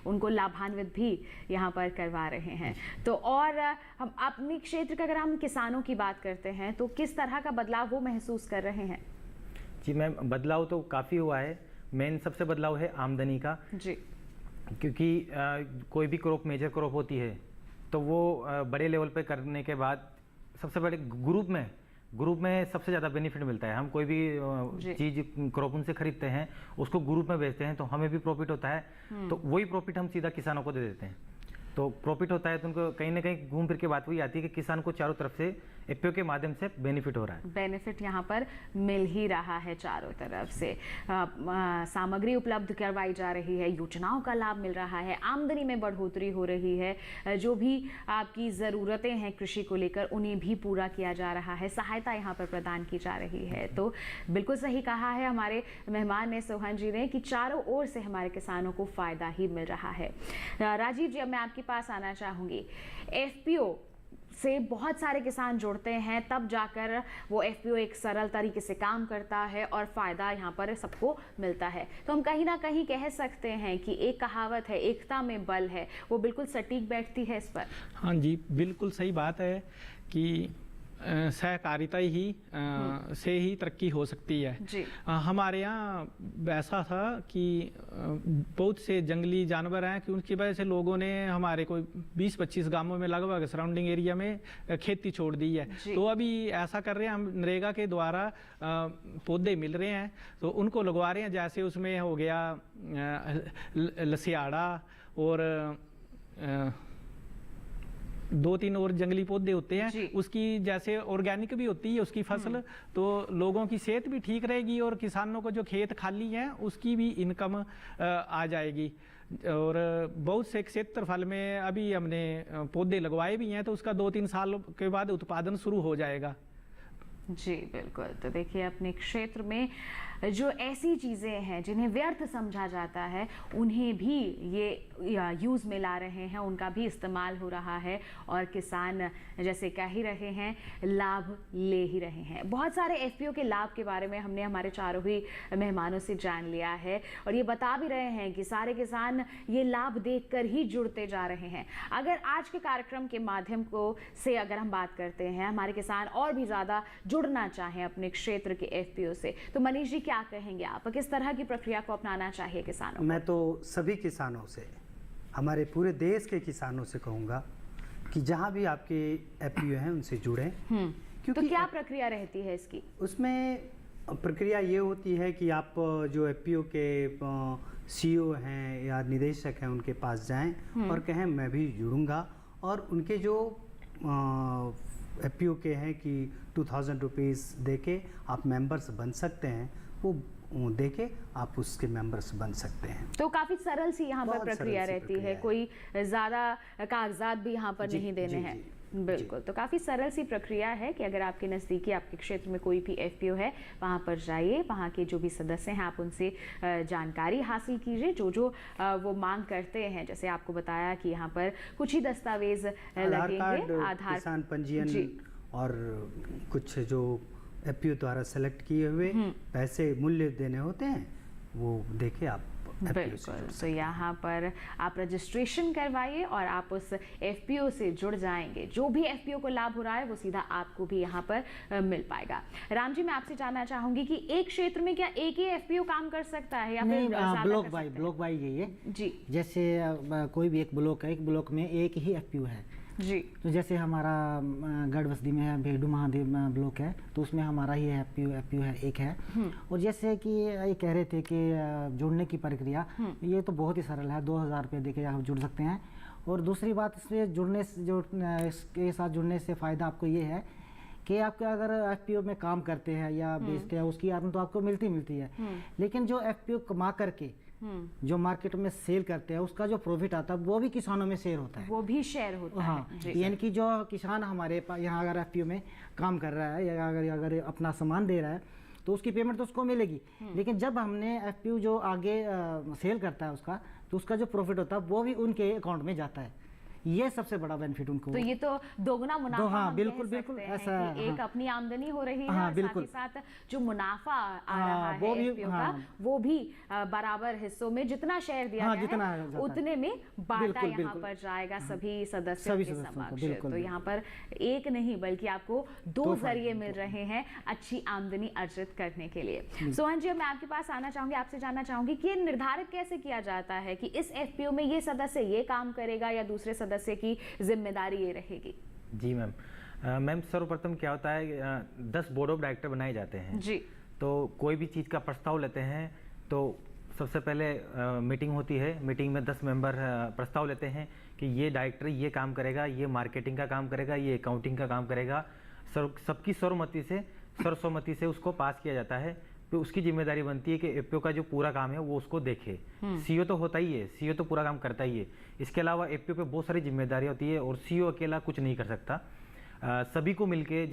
उनको लाभान्वित भी यहाँ पर करवा रहे हैं। तो और हम अपने क्षेत्र का अगर हम किसानों की बात करते हैं तो किस तरह का बदलाव वो महसूस कर रहे हैं? जी मैम, बदलाव तो काफ़ी हुआ है। मेन सबसे बदलाव है आमदनी का जी, क्योंकि कोई भी क्रॉप मेजर क्रॉप होती है तो वो बड़े लेवल पे करने के बाद सबसे बड़े ग्रुप में ग्रुप में सबसे ज़्यादा बेनिफिट मिलता है। हम कोई भी चीज़ क्रॉप उनसे खरीदते हैं, उसको ग्रुप में बेचते हैं तो हमें भी प्रॉफिट होता है, तो वही प्रॉफिट हम सीधा किसानों को दे देते हैं, तो प्रॉफिट होता है। तो उनको कहीं ना कहीं घूम फिर के बात वही आती है कि किसान को चारों तरफ से एफपीओ के माध्यम से बेनिफिट हो रहा है। बेनिफिट यहाँ पर मिल ही रहा है चारों तरफ से। सामग्री उपलब्ध करवाई जा रही है, योजनाओं का लाभ मिल रहा है, आमदनी में बढ़ोतरी हो रही है, जो भी आपकी ज़रूरतें हैं कृषि को लेकर उन्हें भी पूरा किया जा रहा है, सहायता यहाँ पर प्रदान की जा रही है। तो बिल्कुल सही कहा है हमारे मेहमान ने, सोहन जी ने, कि चारों ओर से हमारे किसानों को फ़ायदा ही मिल रहा है। राजीव जी, अब मैं आपके पास आना चाहूँगी। एफपीओ से बहुत सारे किसान जुड़ते हैं, तब जाकर वो एफपीओ एक सरल तरीके से काम करता है और फ़ायदा यहाँ पर सबको मिलता है। तो हम कहीं ना कहीं कह सकते हैं कि एक कहावत है, एकता में बल है, वो बिल्कुल सटीक बैठती है इस पर। हाँ जी, बिल्कुल सही बात है कि सहकारिता ही से ही तरक्की हो सकती है जी। हमारे यहाँ ऐसा था कि बहुत से जंगली जानवर हैं कि उनकी वजह से लोगों ने हमारे कोई 20-25 गांवों में लगभग सराउंडिंग एरिया में खेती छोड़ दी है। तो अभी ऐसा कर रहे हैं हम, नरेगा के द्वारा पौधे मिल रहे हैं तो उनको लगवा रहे हैं। जैसे उसमें हो गया लसियाड़ा और 2-3 और जंगली पौधे होते हैं, उसकी जैसे ऑर्गेनिक भी होती है उसकी फसल, तो लोगों की सेहत भी ठीक रहेगी और किसानों को जो खेत खाली हैं उसकी भी इनकम आ जाएगी। और बहुत से क्षेत्रफल में अभी हमने पौधे लगवाए भी हैं, तो उसका 2-3 साल के बाद उत्पादन शुरू हो जाएगा। जी बिल्कुल। तो देखिए, अपने क्षेत्र में जो ऐसी चीज़ें हैं जिन्हें व्यर्थ समझा जाता है, उन्हें भी ये यूज़ में ला रहे हैं, उनका भी इस्तेमाल हो रहा है और किसान जैसे कह ही रहे हैं लाभ ले ही रहे हैं। बहुत सारे एफपीओ के लाभ के बारे में हमने हमारे चारों ही मेहमानों से जान लिया है और ये बता भी रहे हैं कि सारे किसान ये लाभ देखकर ही जुड़ते जा रहे हैं। अगर आज के कार्यक्रम के माध्यम से अगर हम बात करते हैं, हमारे किसान और भी ज़्यादा जुड़ना चाहें अपने क्षेत्र के एफपीओ से, तो मनीष जी क्या कहेंगे आप, किस तरह की प्रक्रिया को अपनाना चाहिए किसानों को? मैं तो सभी किसानों से, हमारे पूरे देश के किसानों से कहूँगा कि जहाँ भी आपके एफपीओ हैं उनसे जुड़ें। क्योंकि तो क्या प्रक्रिया रहती है इसकी? उसमें प्रक्रिया ये होती है कि आप जो एफपीओ के सीईओ हैं या निदेशक हैं उनके पास जाएं और कहें मैं भी जुड़ूंगा, और उनके जो एफपीओ के हैं कि 2000 रुपीज़ दे के आप मेंबर्स बन सकते हैं, वो देके आप उसके मेंबर्स बन सकते हैं। तो काफ़ी सरल सी यहाँ पर प्रक्रिया रहती है, कोई ज़्यादा कागजात भी यहाँ पर नहीं देने हैं। बिल्कुल। तो काफ़ी सरल सी प्रक्रिया है कि अगर आपके नज़दीकी आपके क्षेत्र में कोई भी एफपीओ है, वहाँ पर जाइए, वहाँ के जो भी सदस्य हैं आप उनसे जानकारी हासिल कीजिए, जो वो मांग करते हैं। जैसे आपको बताया कि यहाँ पर कुछ ही दस्तावेज लगेंगे, आधार, किसान पंजीयन और कुछ जो एफपीओ द्वारा सेलेक्ट किए हुए पैसे मूल्य देने होते हैं, वो देके आप बिल्कुल। तो यहाँ पर आप रजिस्ट्रेशन करवाइए और आप उस एफपीओ से जुड़ जाएंगे। जो भी एफपीओ को लाभ हो रहा है वो सीधा आपको भी यहाँ पर मिल पाएगा। राम जी, मैं आपसे जानना चाहूंगी कि एक क्षेत्र में क्या एक ही एफपीओ काम कर सकता है या फिर ब्लॉक बाई यही है जी? जैसे कोई भी एक ब्लॉक है, एक ब्लॉक में एक ही एफपीओ है जी। तो जैसे हमारा गढ़ बस्ती में है, भेडू महादेव ब्लॉक है, तो उसमें हमारा ही एफपीओ है, एक है। और जैसे कि ये कह रहे थे कि जुड़ने की प्रक्रिया, ये तो बहुत ही सरल है, 2000 रुपये देके आप जुड़ सकते हैं। और दूसरी बात, इससे जुड़ने से इसके साथ जुड़ने से फ़ायदा आपको ये है कि आपका अगर एफपीओ में काम करते हैं या बेचते हैं, उसकी आमदन तो आपको मिलती है, लेकिन जो एफपीओ कमा करके जो मार्केट में सेल करते हैं उसका जो प्रॉफिट आता है वो भी किसानों में शेयर होता है, वो भी शेयर होता है। हाँ, यानी कि जो किसान हमारे यहाँ अगर एफपीओ में काम कर रहा है या अगर अपना सामान दे रहा है तो उसकी पेमेंट तो उसको मिलेगी, लेकिन जब हमने एफपीओ जो आगे सेल करता है उसका, तो उसका जो प्रॉफिट होता है वो भी उनके अकाउंट में जाता है। ये सबसे बड़ा बेनिफिट उनको। तो ये तो दोगुना मुनाफा। हाँ, बिल्कुल बिल्कुल ऐसा। एक अपनी आमदनी हो रही है, हाँ, साथ ही साथ जो मुनाफा आ रहा है एफपीओ का, वो भी बराबर हिस्सों में जितना शेयर दिया गया है उतने में बांटा यहाँ पर जाएगा सभी सदस्यों के समक्ष। तो यहाँ पर एक नहीं बल्कि आपको 2 जरिए मिल रहे हैं अच्छी आमदनी अर्जित करने के लिए। सोहन जी, मैं आपके पास आना चाहूंगी, आपसे जानना चाहूंगी कि निर्धारित कैसे किया जाता है कि इस एफपीओ में ये सदस्य ये काम करेगा या दूसरे सदस्य की जिम्मेदारी ये रहेगी? जी मैम, मैम सर्वप्रथम क्या होता है 10 बोर्ड ऑफ डायरेक्टर बनाए जाते हैं जी। तो कोई भी चीज़ का प्रस्ताव लेते हैं तो सबसे पहले मीटिंग होती है। मीटिंग में 10 मेंबर प्रस्ताव लेते हैं कि ये डायरेक्टर ये काम करेगा, ये मार्केटिंग का काम करेगा, ये अकाउंटिंग का काम करेगा। सबकी सर्वसम्मति से उसको पास किया जाता है। तो उसकी जिम्मेदारी बनती है कि एपीओ का जो पूरा काम है वो उसको देखे। सीईओ तो होता ही है, सीईओ तो पूरा काम करता ही है। इसके अलावा एपीओ पे बहुत सारी जिम्मेदारी होती है और सीईओ अकेला कुछ नहीं कर सकता। सभी को मिलके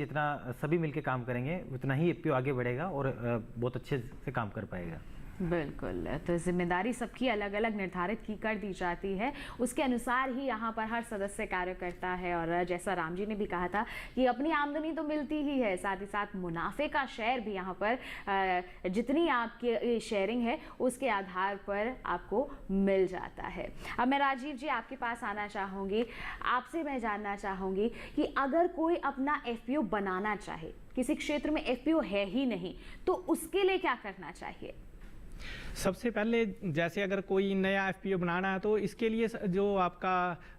सभी मिलके काम करेंगे उतना ही एपीओ आगे बढ़ेगा और बहुत अच्छे से काम कर पाएगा। बिल्कुल, तो जिम्मेदारी सबकी अलग अलग निर्धारित की कर दी जाती है, उसके अनुसार ही यहाँ पर हर सदस्य कार्य करता है। और जैसा राम जी ने भी कहा था कि अपनी आमदनी तो मिलती ही है, साथ ही साथ मुनाफे का शेयर भी यहाँ पर जितनी आपकी शेयरिंग है उसके आधार पर आपको मिल जाता है। अब मैं राजीव जी आपके पास आना चाहूँगी, आपसे मैं जानना चाहूँगी कि अगर कोई अपना एफपीओ बनाना चाहे, किसी क्षेत्र में एफपीओ है ही नहीं, तो उसके लिए क्या करना चाहिए? सबसे पहले जैसे अगर कोई नया एफपीओ बनाना है तो इसके लिए जो आपका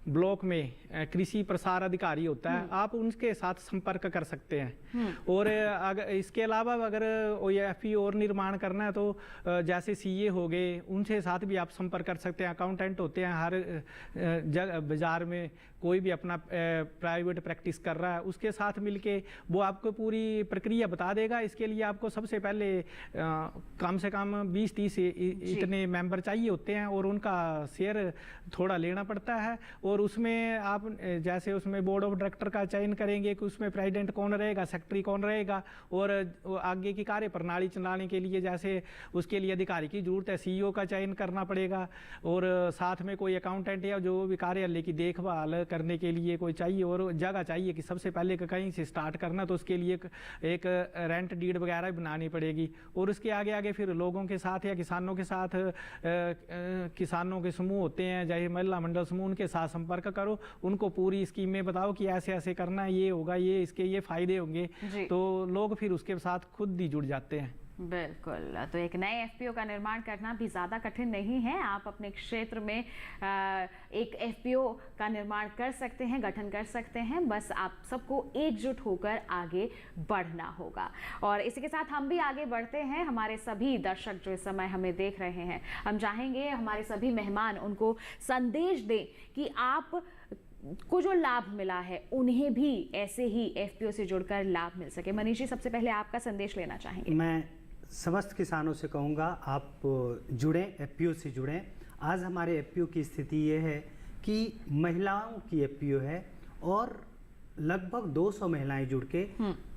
ब्लॉक में कृषि प्रसार अधिकारी होता है, आप उनके साथ संपर्क कर सकते हैं। और अगर इसके अलावा अगर ये एफपीओ और निर्माण करना है तो जैसे सीए हो गए, उनसे साथ भी आप संपर्क कर सकते हैं। अकाउंटेंट होते हैं हर जगह, बाजार में कोई भी अपना प्राइवेट प्रैक्टिस कर रहा है, उसके साथ मिलके वो आपको पूरी प्रक्रिया बता देगा। इसके लिए आपको सबसे पहले कम से कम 20-30 इतने मेंबर चाहिए होते हैं और उनका शेयर थोड़ा लेना पड़ता है। और उसमें आप जैसे उसमें बोर्ड ऑफ डायरेक्टर का चयन करेंगे कि उसमें प्रेसिडेंट कौन रहेगा, सेक्रेटरी कौन रहेगा, और आगे की कार्य प्रणाली चलाने के लिए जैसे उसके लिए अधिकारी की जरूरत है, सीईओ का चयन करना पड़ेगा। और साथ में कोई अकाउंटेंट या जो भी कार्यालय की देखभाल करने के लिए कोई चाहिए, और जगह चाहिए कि सबसे पहले कहीं से स्टार्ट करना, तो उसके लिए एक रेंट डीड वगैरह बनानी पड़ेगी। और उसके आगे आगे फिर लोगों के साथ या किसानों के साथ किसानों के समूह होते हैं, जैसे महिला मंडल समूह, उनके साथ संपर्क करो, उनको पूरी स्कीमें बताओ कि ऐसे ऐसे करना है, ये होगा, ये इसके ये फायदे होंगे, तो लोग फिर उसके साथ खुद ही जुड़ जाते हैं। बिल्कुल, तो एक नए एफपीओ का निर्माण करना भी ज़्यादा कठिन नहीं है। आप अपने क्षेत्र में एक एफपीओ का निर्माण कर सकते हैं, गठन कर सकते हैं, बस आप सबको एकजुट होकर आगे बढ़ना होगा। और इसी के साथ हम भी आगे बढ़ते हैं। हमारे सभी दर्शक जो इस समय हमें देख रहे हैं, हम चाहेंगे हमारे सभी मेहमान उनको संदेश दें कि आप को जो लाभ मिला है उन्हें भी ऐसे ही एफपीओ से जुड़कर लाभ मिल सके। मनीष जी, सबसे पहले आपका संदेश लेना चाहेंगे। मैं समस्त किसानों से कहूँगा, आप जुड़ें, एफपीओ से जुड़ें। आज हमारे एफपीओ की स्थिति ये है कि महिलाओं की एफपीओ है और लगभग 200 महिलाएं जुड़ के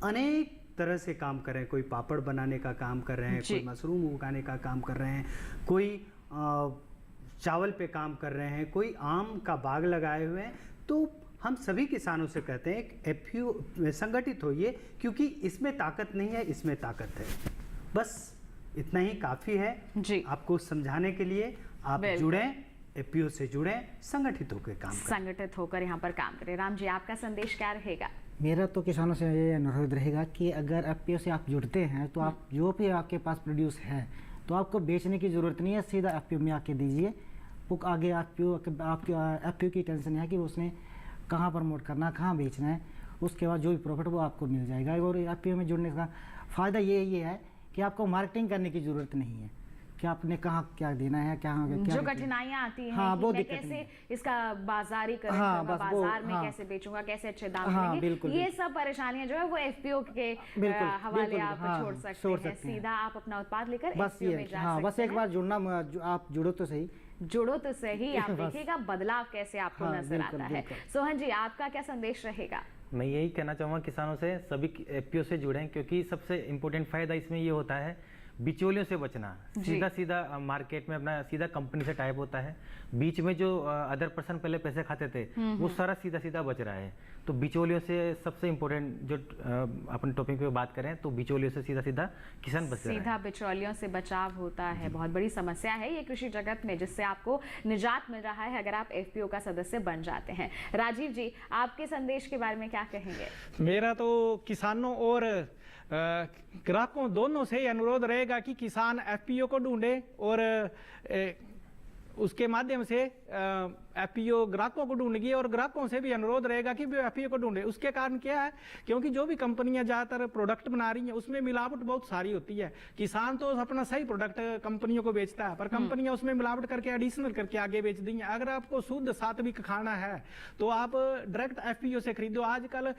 अनेक तरह से काम कर रहे हैं। कोई पापड़ बनाने का काम कर रहे हैं, कोई मशरूम उगाने का काम कर रहे हैं, कोई चावल पे काम कर रहे हैं, कोई आम का बाग लगाए हुए हैं। तो हम सभी किसानों से कहते हैं कि एफपीओ संगठित होइए, क्योंकि इसमें ताकत नहीं है, इसमें ताकत है। बस इतना ही काफ़ी है जी आपको समझाने के लिए। आप जुड़ें, एफपीओ से जुड़ें, संगठित होकर काम करें, संगठित होकर यहाँ पर काम करें। राम जी, आपका संदेश क्या रहेगा? मेरा तो किसानों से ये अनुरोध रहेगा कि अगर एफपीओ से आप जुड़ते हैं तो आप जो भी आपके पास प्रोड्यूस है तो आपको बेचने की ज़रूरत नहीं है, सीधा एफपीओ में आके दीजिए। वो आगे आपकी एफपीओ की टेंशन है कि उसने कहाँ प्रमोट करना, कहाँ बेचना है, उसके बाद जो भी प्रॉफिट वो आपको मिल जाएगा। और एफपीओ में जुड़ने का फ़ायदा ये है कि आपको मार्केटिंग करने की ज़रूरत नहीं है कि आपने कहाँ क्या देना है, क्या जो कठिनाइयाँ आती हैं, हाँ, वो कैसे इसका बाजारी करूँगा, बाजार में कैसे बेचूंगा, कैसे अच्छे दाम मिलेंगे, ये सब परेशानियां जो है वो एफपीओ के हवाले आप छोड़ सकते हैं। सीधा आप अपना उत्पाद लेकर एफपीओ में जा सकते हैं। बस एक बार जुड़ना, आप जुड़ो तो सही, आप देखिएगा बदलाव कैसे आपको नजर आता है। सोहन जी, आपका क्या संदेश रहेगा? मैं यही कहना चाहूँगा किसानों से, सभी एफपीओ से जुड़ें, क्योंकि सबसे इम्पोर्टेंट फायदा इसमें ये होता है बिचौलियों से बचना। सीधा मार्केट में अपना सीधा कंपनी से टाइप होता है। बीच में जो अदर पर्सन पहले पैसे खाते थे वो सारा सीधा बच रहा है। तो बिचौलियों से सबसे इम्पोर्टेंट जो अपन टॉपिक पे बात करें तो बिचौलियों से सीधा किसान बच रहा है। सीधा बिचौलियों से बचाव होता है। बहुत बड़ी समस्या है ये कृषि जगत में, जिससे आपको निजात मिल रहा है अगर आप एफपीओ का सदस्य बन जाते हैं। राजीव जी, आपके संदेश के बारे में क्या कहेंगे? मेरा तो किसानों और ग्राहकों दोनों से अनुरोध रहेगा कि किसान एफपीओ को ढूंढे और उसके माध्यम से एफपीओ ग्राहकों को ढूंढेगी और ग्राहकों से भी अनुरोध रहेगा कि वो एफपीओ को ढूंढे। उसके कारण क्या है, क्योंकि जो भी कंपनियां ज़्यादातर प्रोडक्ट बना रही हैं उसमें मिलावट बहुत सारी होती है। किसान तो अपना सही प्रोडक्ट कंपनियों को बेचता है, पर कंपनियां उसमें मिलावट करके एडिशनल करके आगे बेच दी हैं। अगर आपको शुद्ध सात्विक खाना है तो आप डायरेक्ट एफपीओ से खरीदो। आजकल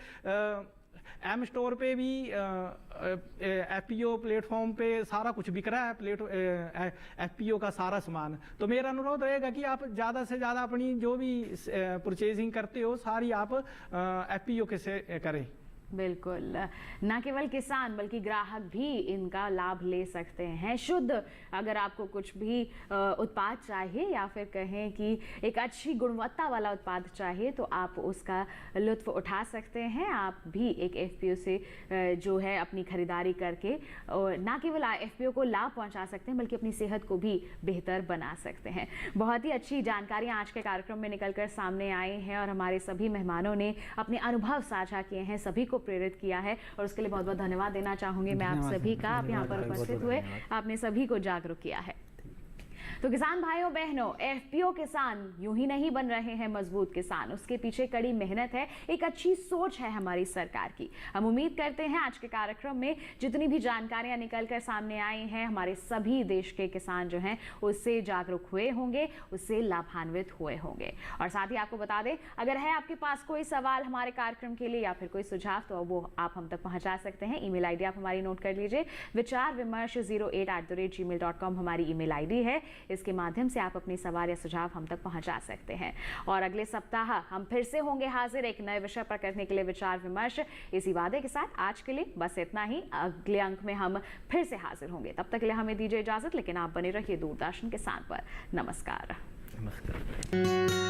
एम स्टोर पे भी एफपीओ प्लेटफॉर्म पे सारा कुछ बिक रहा है, एफपीओ का सारा सामान। तो मेरा अनुरोध रहेगा कि आप ज़्यादा से ज़्यादा अपनी जो भी परचेजिंग करते हो सारी आप एफपीओ के से करें। बिल्कुल, न केवल किसान बल्कि ग्राहक भी इनका लाभ ले सकते हैं। शुद्ध अगर आपको कुछ भी उत्पाद चाहिए या फिर कहें कि एक अच्छी गुणवत्ता वाला उत्पाद चाहिए तो आप उसका लुत्फ उठा सकते हैं। आप भी एक एफपीओ से जो है अपनी खरीदारी करके और न केवल एफपीओ को लाभ पहुंचा सकते हैं बल्कि अपनी सेहत को भी बेहतर बना सकते हैं। बहुत ही अच्छी जानकारियाँ आज के कार्यक्रम में निकल कर सामने आई हैं और हमारे सभी मेहमानों ने अपने अनुभव साझा किए हैं, सभी को प्रेरित किया है और उसके लिए बहुत बहुत धन्यवाद देना चाहूंगी मैं आप सभी का। आप यहाँ पर उपस्थित हुए, आपने सभी को जागरूक किया है। तो किसान भाइयों बहनों, एफपीओ किसान यूं ही नहीं बन रहे हैं मजबूत किसान, उसके पीछे कड़ी मेहनत है, एक अच्छी सोच है हमारी सरकार की। हम उम्मीद करते हैं आज के कार्यक्रम में जितनी भी जानकारियां निकलकर सामने आई हैं हमारे सभी देश के किसान जो हैं उससे जागरूक हुए होंगे, उससे लाभान्वित हुए होंगे। और साथ ही आपको बता दें, अगर है आपके पास कोई सवाल हमारे कार्यक्रम के लिए या फिर कोई सुझाव तो वो आप हम तक पहुंचा सकते हैं। ईमेल आईडी आप हमारी नोट कर लीजिए, vicharvimarsh08@gmail.com हमारी ईमेल आईडी है। इसके माध्यम से आप अपने सवाल या सुझाव हम तक पहुंचा सकते हैं। और अगले सप्ताह हम फिर से होंगे हाजिर एक नए विषय पर करने के लिए विचार विमर्श। इसी वादे के साथ आज के लिए बस इतना ही। अगले अंक में हम फिर से हाजिर होंगे, तब तक के लिए हमें दीजिए इजाजत, लेकिन आप बने रहिए दूरदर्शन किसान पर। नमस्कार। नमस्कार।